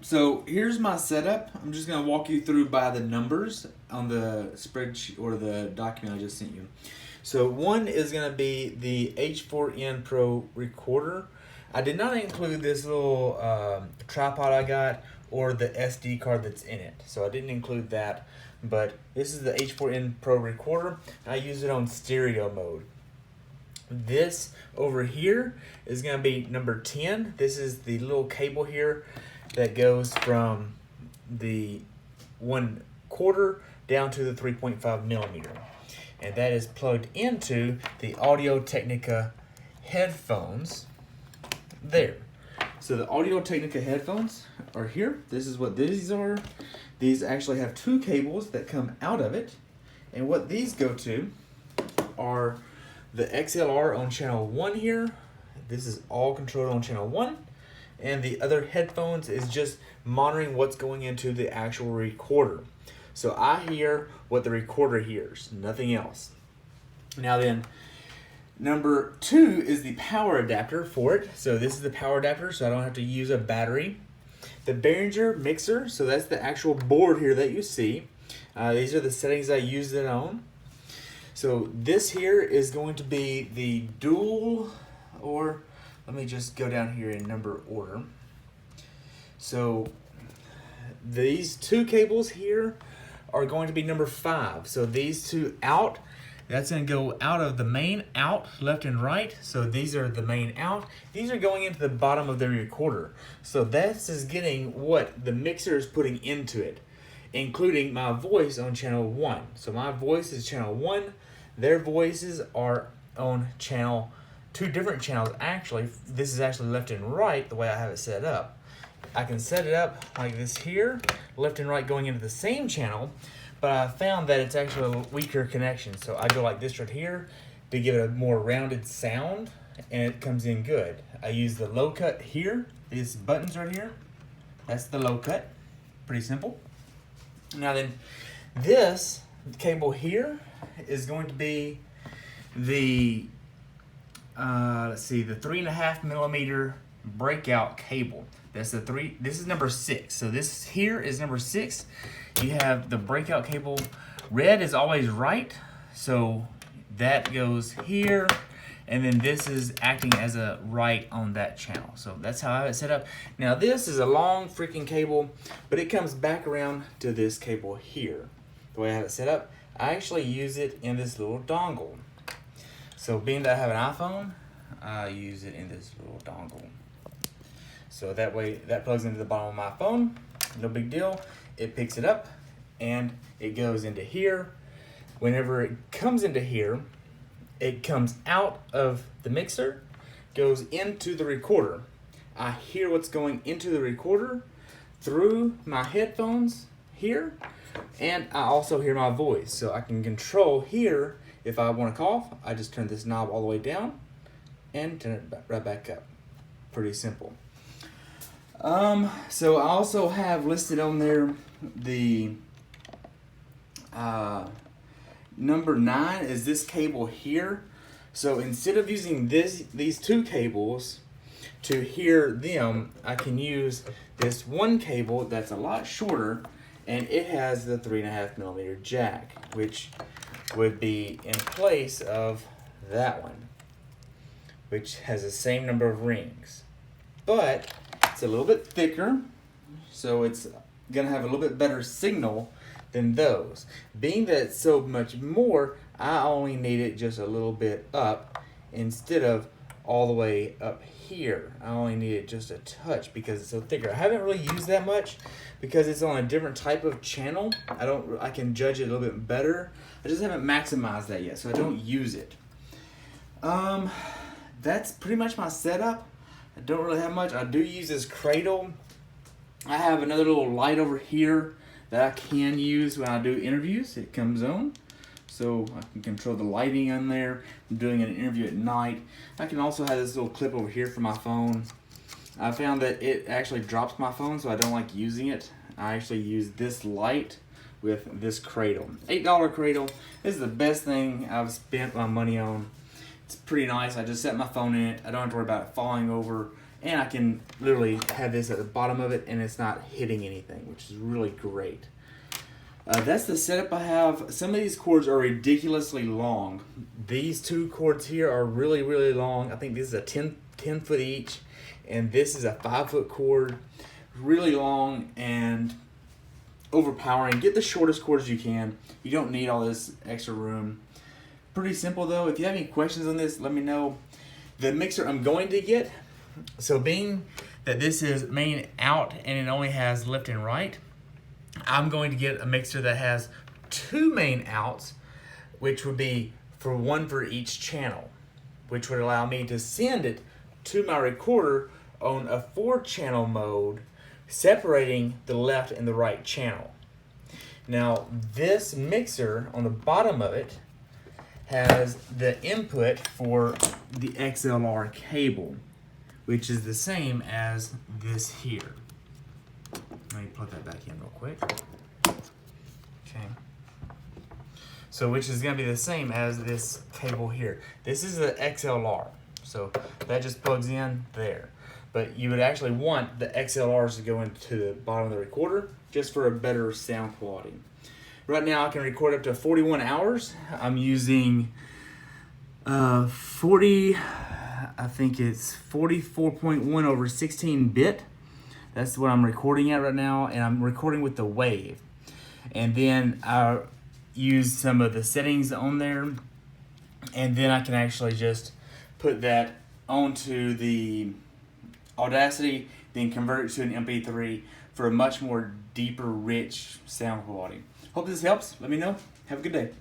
so here's my setup. I'm just gonna walk you through by the numbers on the spreadsheet or the document I just sent you. So one is gonna be the H4n Pro Recorder. I did not include this little tripod I got or the SD card that's in it. So I didn't include that, but this is the H4n Pro Recorder. I use it on stereo mode. This over here is going to be number 10. This is the little cable here that goes from the 1/4 down to the 3.5 millimeter. And that is plugged into the Audio-Technica headphones there. So the Audio-Technica headphones are here. This is what these are. These actually have two cables that come out of it. And what these go to are the XLR on channel 1 here. This is all controlled on channel 1. And the other headphones is just monitoring what's going into the actual recorder. So I hear what the recorder hears, nothing else. Now then, number 2 is the power adapter for it. So this is the power adapter, so I don't have to use a battery. The Behringer mixer, so that's the actual board here that you see. These are the settings I use it on. So this here is going to be the dual, or let me just go down here in number order. So these two cables here are going to be number 5. So these two out, that's going to go out of the main out, left and right. So these are the main out. These are going into the bottom of the recorder. So this is getting what the mixer is putting into it, including my voice on channel 1. So my voice is channel 1. Their voices are on channel, 2 different channels actually. This is actually left and right the way I have it set up. I can set it up like this here, left and right going into the same channel, but I found that it's actually a weaker connection. So I go like this right here to give it a more rounded sound, and it comes in good. I use the low cut here, these buttons right here. That's the low cut, pretty simple. Now then, this cable here is going to be the, let's see, the 3.5 millimeter Breakout cable. This is number 6. So this here is number 6. You have the Breakout cable. Red is always right, so that goes here, and then this is acting as a right on that channel. So that's how I have it set up. Now this is a long freaking cable, but it comes back around to this cable here. The way I have it set up, I actually use it in this little dongle. So being that I have an iPhone, I use it in this little dongle. So that way, that plugs into the bottom of my phone, no big deal. It picks it up and it goes into here. Whenever it comes into here, it comes out of the mixer, goes into the recorder. I hear what's going into the recorder through my headphones here, and I also hear my voice. So I can control here. If I want to cough, I just turn this knob all the way down and turn it right back up. Pretty simple. So I also have listed on there the number 9 is this cable here. So instead of using these 2 cables to hear them, I can use this one cable that's a lot shorter, and it has the 3.5 millimeter jack, which would be in place of that one, which has the same number of rings, but it's a little bit thicker, so it's gonna have a little bit better signal than those. Being that it's so much more, I only need it just a little bit up instead of all the way up here. I only need it just a touch because it's so thicker. I haven't really used that much because it's on a different type of channel. I can judge it a little bit better. I just haven't maximized that yet, so I don't use it. That's pretty much my setup. I don't really have much. I do use this Cradle. I have another little light over here that I can use when I do interviews. It comes on, so I can control the lighting on there. I'm doing an interview at night. I can also have this little clip over here for my phone. I found that it actually drops my phone, so I don't like using it. I actually use this light with this Cradle. $8 Cradle. This is the best thing I've spent my money on. It's pretty nice. I just set my phone in it. I don't have to worry about it falling over And I can literally have this at the bottom of it and it's not hitting anything, which is really great. That's the setup I have. Some of these cords are ridiculously long. These two cords here are really, really long. I think this is a 10 foot each, and this is a 5 foot cord. Really long and overpowering. Get the shortest cords you can. You don't need all this extra room. Pretty simple though. If you have any questions on this, let me know. The mixer I'm going to get, so being that this is main out and it only has left and right, I'm going to get a mixer that has 2 main outs, which would be one for each channel, which would allow me to send it to my recorder on a 4-channel mode, separating the left and the right channel. Now, this mixer on the bottom of it has the input for the XLR cable, which is the same as this here. Let me plug that back in real quick. Okay. So which is going to be the same as this cable here. This is the XLR. So that just plugs in there. But you would actually want the XLRs to go into the bottom of the recorder just for a better sound quality. Right now I can record up to 41 hours. I'm using 40, I think it's 44.1 over 16 bit. That's what I'm recording at right now, and I'm recording with the wave. And then I use some of the settings on there, and then I can actually just put that onto the Audacity, then convert it to an MP3 for a much more deeper, rich sound quality. Hope this helps. Let me know. Have a good day.